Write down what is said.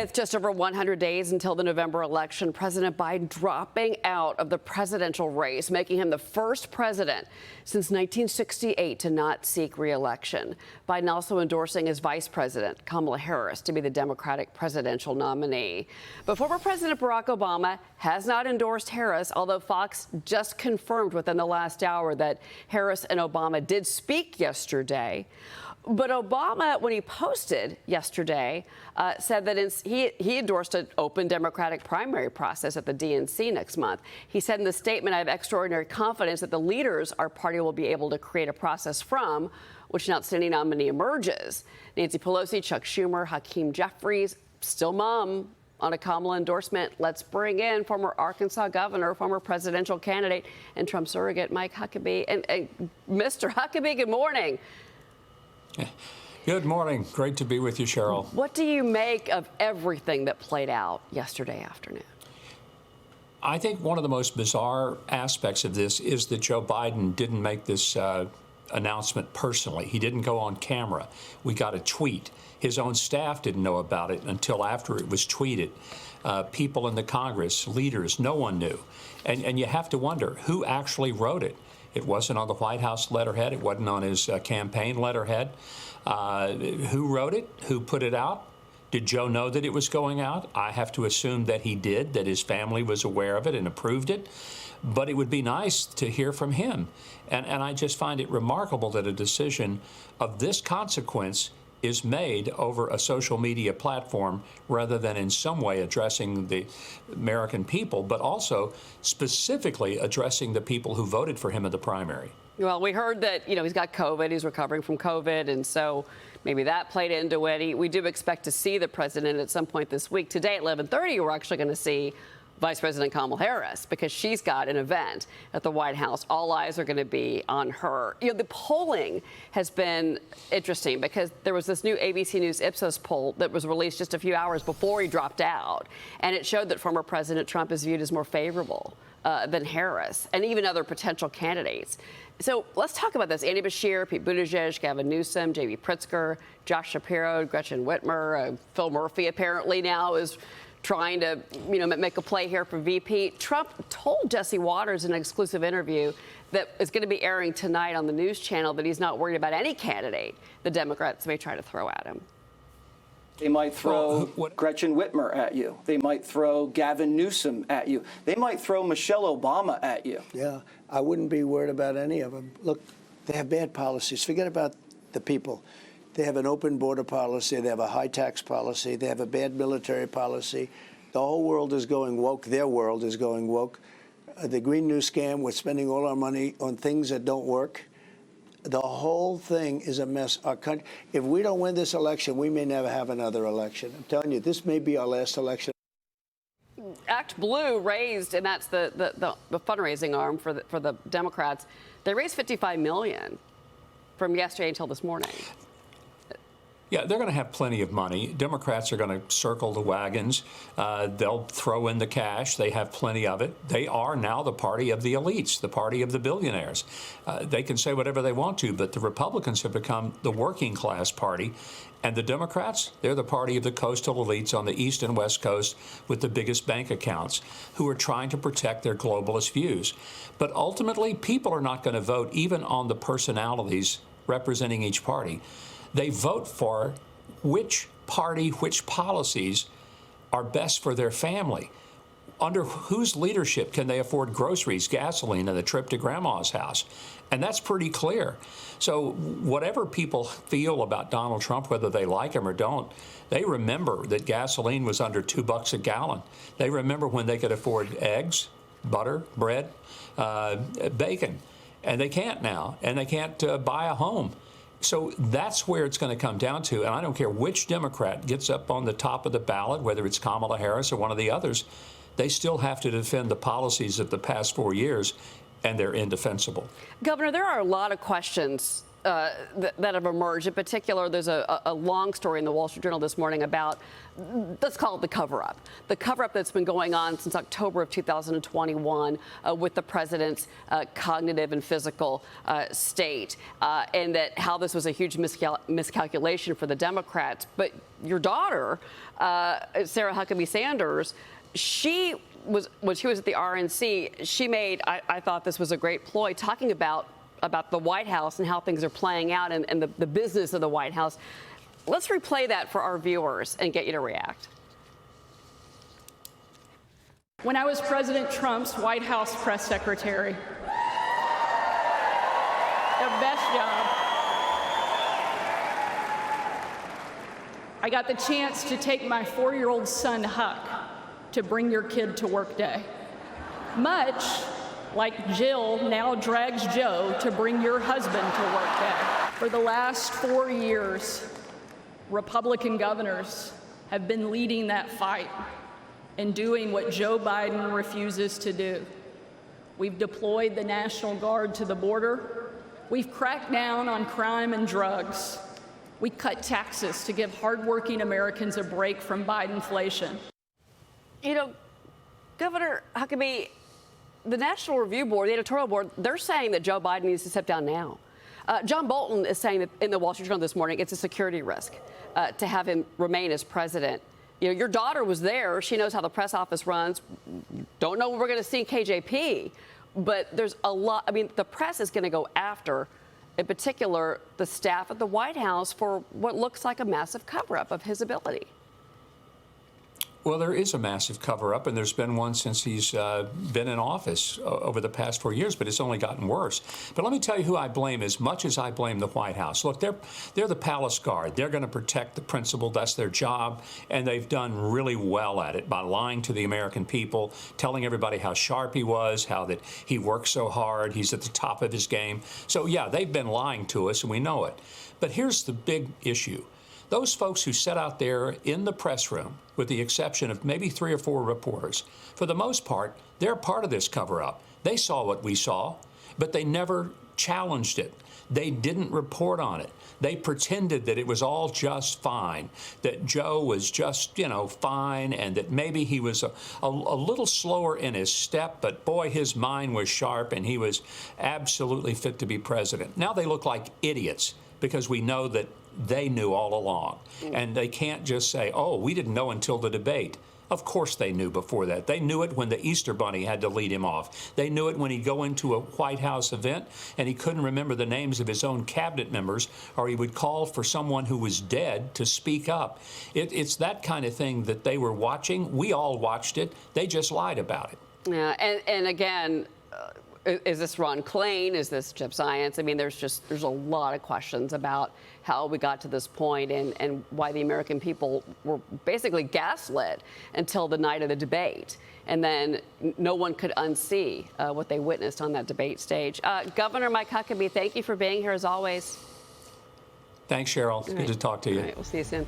With just over 100 days until the November election, President Biden dropping out of the presidential race, making him the first president since 1968 to not seek re-election. Biden also endorsing his vice president, Kamala Harris, to be the Democratic presidential nominee. But former President Barack Obama has not endorsed Harris, although Fox just confirmed within the last hour that Harris and Obama did speak yesterday. But Obama, when he posted yesterday, said that he endorsed an open Democratic primary process at the DNC next month. He said in the statement, "I have extraordinary confidence that the leaders our party will be able to create a process from which an outstanding nominee emerges." Nancy Pelosi, Chuck Schumer, Hakeem Jeffries, still mum on a Kamala endorsement. Let's bring in former Arkansas governor, former presidential candidate, and Trump surrogate Mike Huckabee. And Mr. Huckabee, good morning. Good morning. Great to be with you, Cheryl. What do you make of everything that played out yesterday afternoon? I think one of the most bizarre aspects of this is that Joe Biden didn't make this announcement personally. He didn't go on camera. We got a tweet. His own staff didn't know about it until after it was tweeted. People in the Congress, leaders, no one knew. And you have to wonder who actually wrote it. It wasn't on the White House letterhead. It wasn't on his campaign letterhead. Who wrote it? Who put it out? Did Joe know that it was going out? I have to assume that he did, that his family was aware of it and approved it. But it would be nice to hear from him. And I just find it remarkable that a decision of this consequence is made over a social media platform rather than in some way addressing the American people, but also specifically addressing the people who voted for him in the primary. Well, we heard that, he's got COVID. He's recovering from COVID. And so maybe that played into it. We do expect to see the president at some point this week. Today at 11:30, we're actually going to see Vice President Kamala Harris because she's got an event at the White House. All eyes are going to be on her. The polling has been interesting because there was this new ABC News Ipsos poll that was released just a few hours before he dropped out. And it showed that former President Trump is viewed as more favorable than Harris and even other potential candidates. So let's talk about this. Andy Beshear, Pete Buttigieg, Gavin Newsom, J.B. Pritzker, Josh Shapiro, Gretchen Whitmer, Phil Murphy apparently now is trying to, make a play here for VP. Trump told Jesse Waters in an exclusive interview that is going to be airing tonight on the news channel that he's not worried about any candidate the Democrats may try to throw at him. They might throw Gretchen Whitmer at you. They might throw Gavin Newsom at you. They might throw Michelle Obama at you. Yeah, I wouldn't be worried about any of them. Look, they have bad policies. Forget about the people. They have an open border policy. They have a high tax policy. They have a bad military policy. The whole world is going woke. Their world is going woke. The Green New Scam, we're spending all our money on things that don't work. The whole thing is a mess. Our country, if we don't win this election, we may never have another election. I'm telling you, this may be our last election. Act Blue raised, and that's the fundraising arm for the Democrats. They raised $55 million from yesterday until this morning. Yeah, they're going to have plenty of money. Democrats are going to circle the wagons. They'll throw in the cash. They have plenty of it. They are now the party of the elites, the party of the billionaires. They can say whatever they want to, but the Republicans have become the working class party. And the Democrats, they're the party of the coastal elites on the East and West Coast with the biggest bank accounts who are trying to protect their globalist views. But ultimately, people are not going to vote even on the personalities representing each party. They vote for which party, which policies are best for their family. Under whose leadership can they afford groceries, gasoline, and a trip to grandma's house? And that's pretty clear. So whatever people feel about Donald Trump, whether they like him or don't, they remember that gasoline was under $2 a gallon. They remember when they could afford eggs, butter, bread, bacon. And they can't now. And they can't buy a home. So that's where it's going to come down to. And I don't care which Democrat gets up on the top of the ballot, whether it's Kamala Harris or one of the others, they still have to defend the policies of the past 4 years, and they're indefensible. Governor, there are a lot of questions that have emerged. In particular, there's a long story in the Wall Street Journal this morning about, let's call it the cover-up. The cover-up that's been going on since October of 2021 with the president's cognitive and physical state, and that how this was a huge miscalculation for the Democrats. But your daughter, Sarah Huckabee Sanders, when she was at the RNC, she made, I thought this was a great ploy, talking about the White House and how things are playing out and the business of the White House. Let's replay that for our viewers and get you to react. When I was President Trump's White House press secretary, the best job. I got the chance to take my 4-year-old son, Huck, to bring your kid to work day. Much like Jill now drags Joe to bring your husband to work day. For the last 4 years, Republican governors have been leading that fight and doing what Joe Biden refuses to do. We've deployed the National Guard to the border. We've cracked down on crime and drugs. We cut taxes to give hardworking Americans a break from Bidenflation. You know, Governor Huckabee, the National Review Board, the editorial board, they're saying that Joe Biden needs to step down now. John Bolton is saying that in the Wall Street Journal this morning, it's a security risk to have him remain as president. You know, your daughter was there. She knows how the press office runs. Don't know what we're going to see in KJP, but there's a lot. I mean, the press is going to go after, in particular, the staff at the White House for what looks like a massive cover-up of his ability. Well, there is a massive cover-up, and there's been one since he's been in office over the past 4 years, but it's only gotten worse. But let me tell you who I blame as much as I blame the White House. Look, they're the palace guard. They're going to protect the principal. That's their job, and they've done really well at it by lying to the American people, telling everybody how sharp he was, how that he worked so hard, he's at the top of his game. So, yeah, they've been lying to us, and we know it. But here's the big issue. Those folks who sat out there in the press room, with the exception of maybe 3 or 4 reporters, for the most part, they're part of this cover-up. They saw what we saw, but they never challenged it. They didn't report on it. They pretended that it was all just fine, that Joe was just, fine, and that maybe he was a little slower in his step, but boy, his mind was sharp, and he was absolutely fit to be president. Now they look like idiots because we know that they knew all along. And they can't just say, oh, we didn't know until the debate. Of course they knew before that. They knew it when the Easter Bunny had to lead him off. They knew it when he'd go into a White House event and he couldn't remember the names of his own cabinet members, or he would call for someone who was dead to speak up. It's that kind of thing that they were watching. We all watched it. They just lied about it. Yeah, and again, is this Ron Klain? Is this Chip Science? I mean, there's a lot of questions about how we got to this point and why the American people were basically gaslit until the night of the debate. And then no one could unsee what they witnessed on that debate stage. Governor Mike Huckabee, thank you for being here as always. Thanks, Cheryl. Good to talk to you. All right, we'll see you soon.